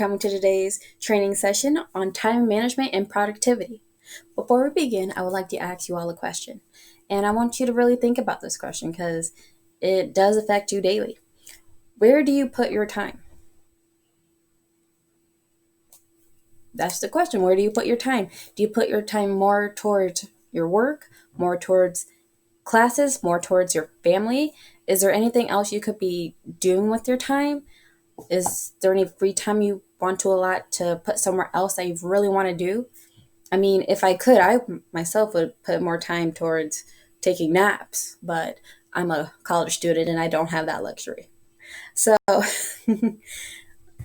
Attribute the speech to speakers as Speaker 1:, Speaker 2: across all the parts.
Speaker 1: coming to today's training session on time management and productivity. Before we begin, I would like to ask you all a question. And I want you to really think about this question because it does affect you daily. Where do you put your time? That's the question. Where do you put your time? Do you put your time more towards your work, more towards classes, more towards your family? Is there anything else you could be doing with your time? Is there any free time you want to allot to put somewhere else that you really want to do? I mean, if I could, I myself would put more time towards taking naps, but I'm a college student and I don't have that luxury. So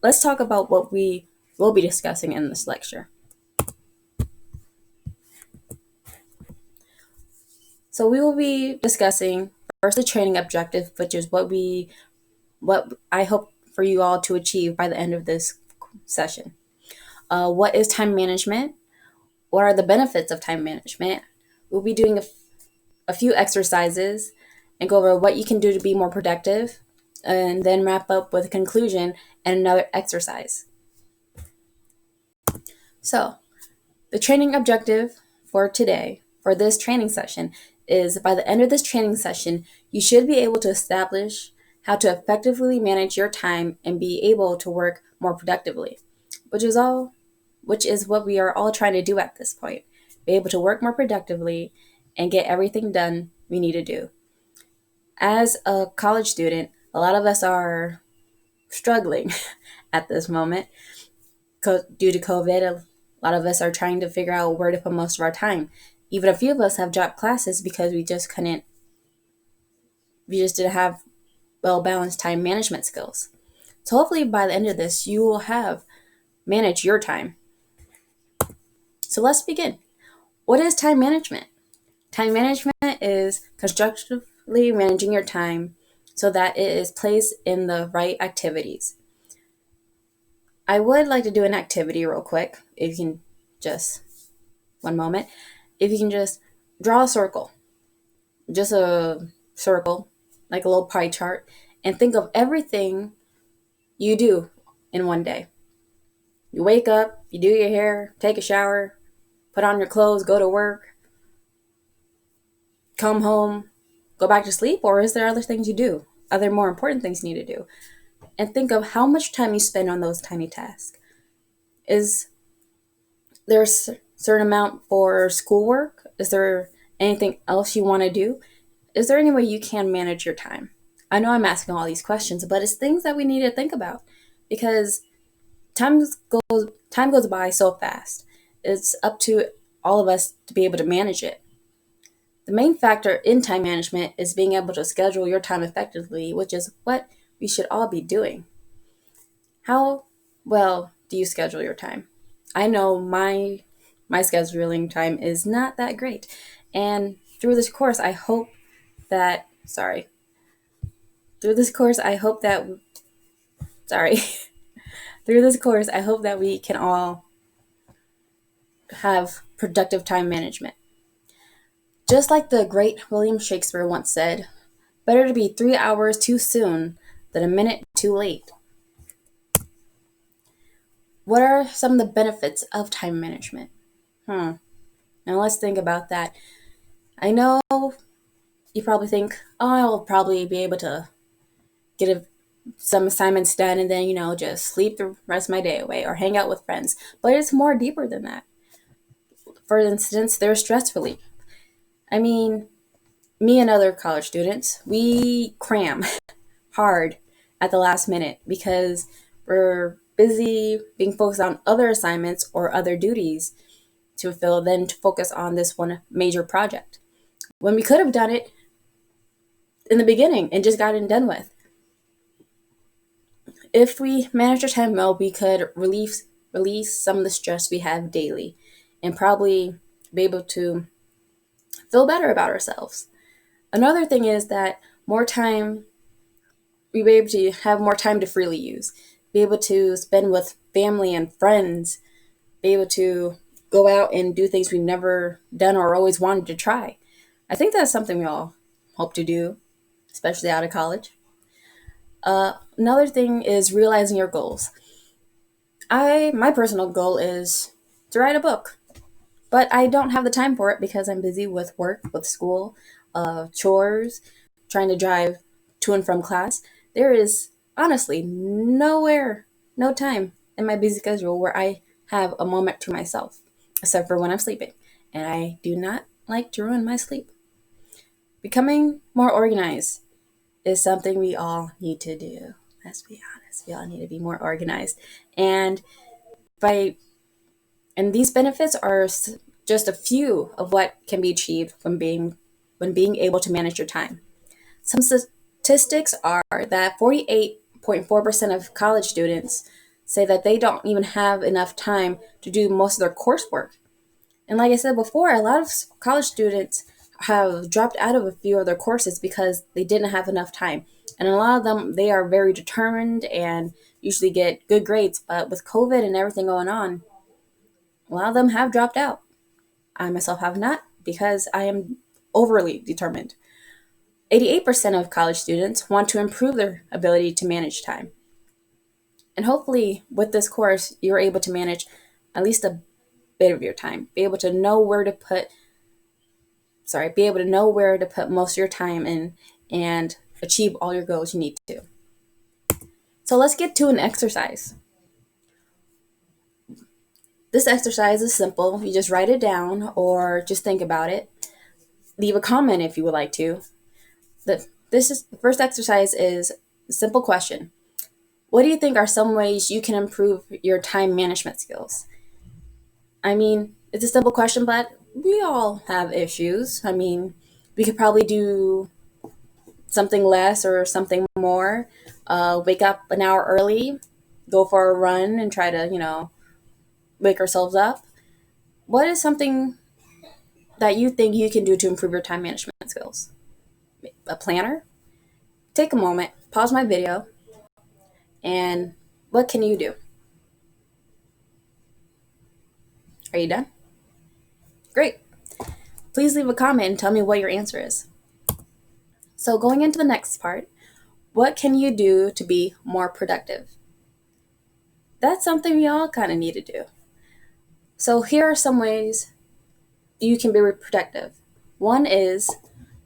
Speaker 1: let's talk about what we will be discussing in this lecture. So we will be discussing first the training objective, which is what I hope for you all to achieve by the end of this session. What is time management? What are the benefits of time management? We'll be doing a few exercises and go over what you can do to be more productive, and then wrap up with a conclusion and another exercise. So, the training objective for today, for this training session, is by the end of this training session, you should be able to establish how to effectively manage your time and be able to work more productively, which is what we are all trying to do at this point. Be able to work more productively and get everything done we need to do. As a college student, a lot of us are struggling at this moment due to COVID. A lot of us are trying to figure out where to put most of our time. Even a few of us have dropped classes because we just didn't have well balanced time management skills. So hopefully by the end of this, you will have managed your time. So let's begin. What is time management? Time management is constructively managing your time so that it is placed in the right activities. I would like to do an activity real quick, if you can just, one moment. If you can just draw a circle, just a circle, like a little pie chart, and think of everything you do in one day. You wake up, you do your hair, take a shower, put on your clothes, go to work, come home, go back to sleep, or is there other things you do? Other more important things you need to do? And think of how much time you spend on those tiny tasks. Is there a certain amount for schoolwork? Is there anything else you want to do? Is there any way you can manage your time? I know I'm asking all these questions, but it's things that we need to think about because time goes by so fast. It's up to all of us to be able to manage it. The main factor in time management is being able to schedule your time effectively, which is what we should all be doing. How well do you schedule your time? I know my scheduling time is not that great. And through this course, I hope that sorry. Through this course, I hope that sorry. Through this course, I hope that we can all have productive time management. Just like the great William Shakespeare once said, better to be 3 hours too soon than a minute too late. What are some of the benefits of time management? Now let's think about that. I know you probably think, oh, I'll probably be able to get some assignments done and then, just sleep the rest of my day away or hang out with friends. But it's more deeper than that. For instance, there's stress relief. I mean, me and other college students, we cram hard at the last minute because we're busy being focused on other assignments or other duties to fulfill than to focus on this one major project. When we could have done it in the beginning and just got it done with. If we managed our time well, we could release some of the stress we have daily and probably be able to feel better about ourselves. Another thing is that more time, we be able to have more time to freely use, be able to spend with family and friends, be able to go out and do things we've never done or always wanted to try. I think that's something we all hope to do, especially out of college. Another thing is realizing your goals. My personal goal is to write a book, but I don't have the time for it because I'm busy with work, with school, chores, trying to drive to and from class. There is honestly no time in my busy schedule where I have a moment to myself, except for when I'm sleeping. And I do not like to ruin my sleep. Becoming more organized is something we all need to do. Let's be honest. We all need to be more organized. And by and these benefits are just a few of what can be achieved when being able to manage your time. Some statistics are that 48.4% of college students say that they don't even have enough time to do most of their coursework. And like I said before, a lot of college students have dropped out of a few of their courses because they didn't have enough time. And a lot of them, they are very determined and usually get good grades. But with COVID and everything going on, a lot of them have dropped out. I myself have not because I am overly determined. 88% of college students want to improve their ability to manage time. And hopefully, with this course, you're able to manage at least a bit of your time, be able to know where to put most of your time in and achieve all your goals you need to. So let's get to an exercise. This exercise is simple. You just write it down or just think about it. Leave a comment if you would like to. The first exercise is a simple question. What do you think are some ways you can improve your time management skills? I mean, it's a simple question, but we all have issues. I mean, we could probably do something less or something more. Wake up an hour early, go for a run, and try to, wake ourselves up. What is something that you think you can do to improve your time management skills? A planner? Take a moment, pause my video, and what can you do? Are you done? Great. Please leave a comment and tell me what your answer is. So, going into the next part, what can you do to be more productive? That's something we all kind of need to do. So, here are some ways you can be productive. One is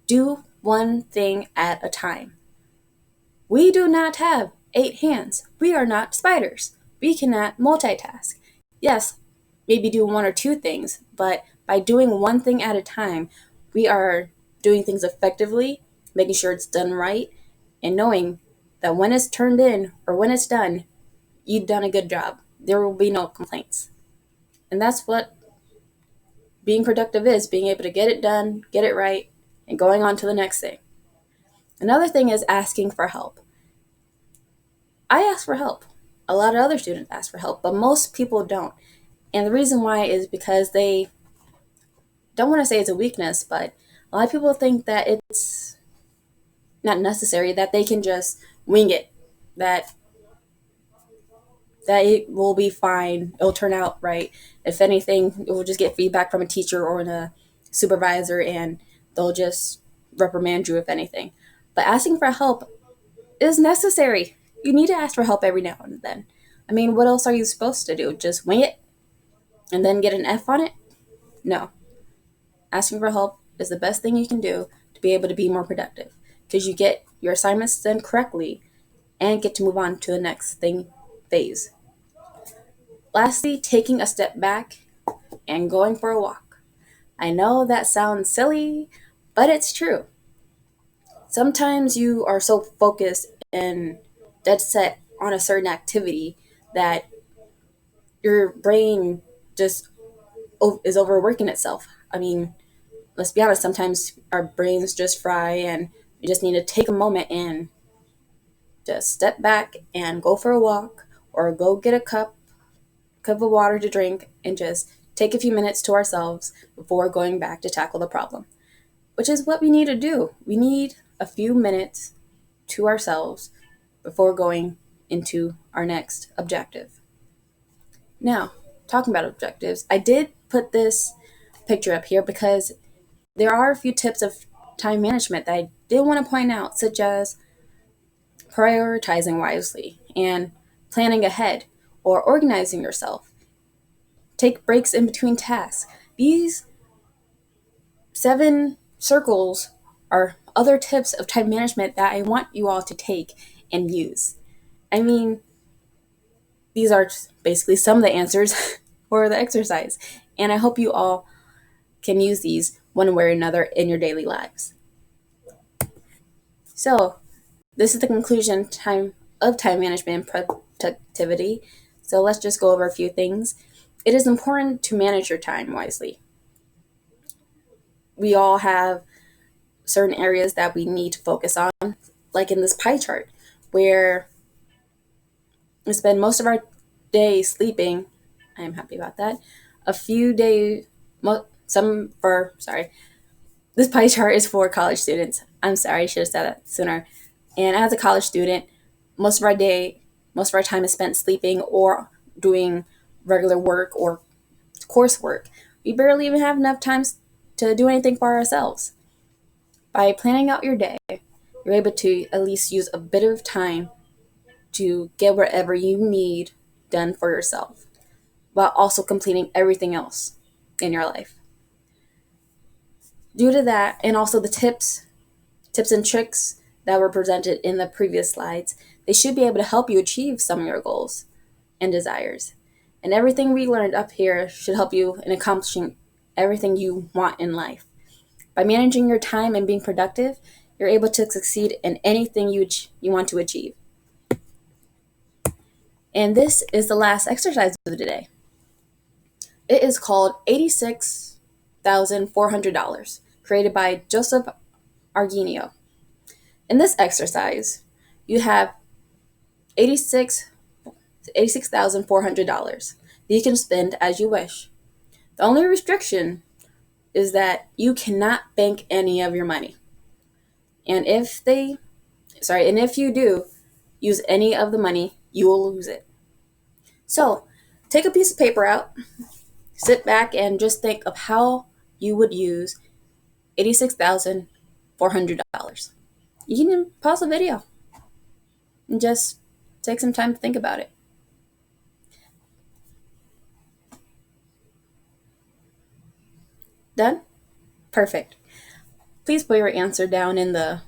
Speaker 1: do one thing at a time. We do not have 8 hands. We are not spiders. We cannot multitask. Yes, maybe do one or two things, but by doing one thing at a time, we are doing things effectively, making sure it's done right, and knowing that when it's turned in or when it's done, you've done a good job. There will be no complaints. And that's what being productive is, being able to get it done, get it right, and going on to the next thing. Another thing is asking for help. I ask for help. A lot of other students ask for help, but most people don't. And the reason why is because they don't want to say it's a weakness, but a lot of people think that it's not necessary, that they can just wing it, that it will be fine, it'll turn out right. If anything, it will just get feedback from a teacher or a supervisor and they'll just reprimand you if anything. But asking for help is necessary. You need to ask for help every now and then. I mean, what else are you supposed to do? Just wing it and then get an F on it? No. Asking for help is the best thing you can do to be able to be more productive because you get your assignments done correctly and get to move on to the next phase. Lastly, taking a step back and going for a walk. I know that sounds silly, but it's true. Sometimes you are so focused and dead set on a certain activity that your brain just is overworking itself. I mean, let's be honest, sometimes our brains just fry and we just need to take a moment and just step back and go for a walk or go get a cup of water to drink and just take a few minutes to ourselves before going back to tackle the problem, which is what we need to do. We need a few minutes to ourselves before going into our next objective. Now, talking about objectives, I did put this picture up here because there are a few tips of time management that I did want to point out, such as prioritizing wisely and planning ahead. or organizing yourself. Take breaks in between tasks. These 7 circles are other tips of time management that I want you all to take and use. I mean, these are basically some of the answers for the exercise, and I hope you all can use these one way or another in your daily lives. So, this is the conclusion of time management and productivity. So, let's just go over a few things. It is important to manage your time wisely. We all have certain areas that we need to focus on, like in this pie chart, where we spend most of our day sleeping. I am happy about that. A few days, this pie chart is for college students. I'm sorry, I should have said that sooner. And as a college student, most of our time is spent sleeping or doing regular work or coursework. We barely even have enough time to do anything for ourselves. By planning out your day, you're able to at least use a bit of time to get whatever you need done for yourself, while also completing everything else in your life. Due to that, and also the tips and tricks that were presented in the previous slides, they should be able to help you achieve some of your goals and desires. And everything we learned up here should help you in accomplishing everything you want in life. By managing your time and being productive, you're able to succeed in anything you want to achieve. And this is the last exercise of the day. It is called $86,400, created by Joseph Argenio. In this exercise, you have $86,400 that you can spend as you wish. The only restriction is that you cannot bank any of your money. And if you do use any of the money, you will lose it. So, take a piece of paper out, sit back, and just think of how you would use $86,400. You can pause the video and just take some time to think about it. Done? Perfect. Please put your answer down in the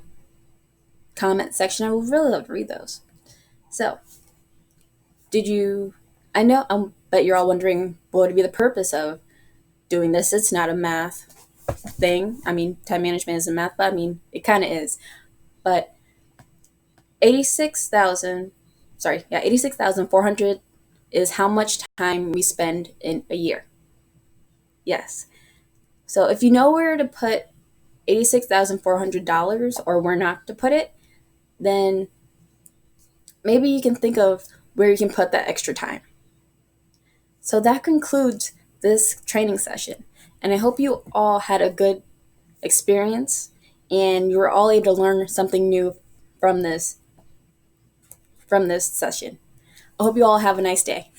Speaker 1: comment section. I would really love to read those. So, I bet you're all wondering what would be the purpose of doing this. It's not a math thing. I mean, time management isn't math, but I mean, it kind of is. But 86,400 is how much time we spend in a year. Yes. So if you know where to put $86,400 or where not to put it, then maybe you can think of where you can put that extra time. So that concludes this training session. And I hope you all had a good experience and you were all able to learn something new from this session. I hope you all have a nice day.